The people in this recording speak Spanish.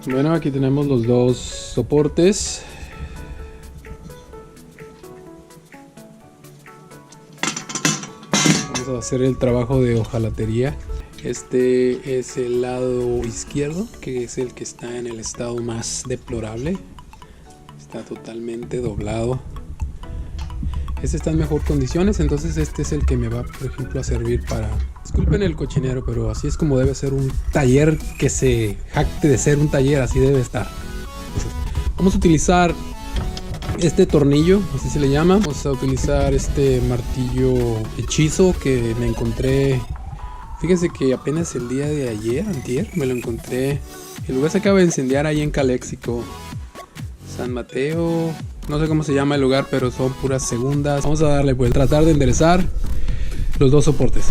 Bueno, aquí tenemos los dos soportes. Vamos a hacer el trabajo de hojalatería. Este es el lado izquierdo, que es el que está en el estado más deplorable. Está totalmente doblado. Este está en mejor condiciones, entonces este es el que me va, por ejemplo, a servir para... Disculpen el cochinero, pero así es como debe ser un taller que se jacte de ser un taller, así debe estar. Entonces, vamos a utilizar este tornillo, así se le llama. Vamos a utilizar este martillo hechizo que me encontré. Fíjense que apenas el día de ayer, antier, me lo encontré. El lugar se acaba de incendiar ahí en Caléxico, San Mateo, no sé cómo se llama el lugar, pero son puras segundas. Vamos a darle, pues, tratar de enderezar los dos soportes.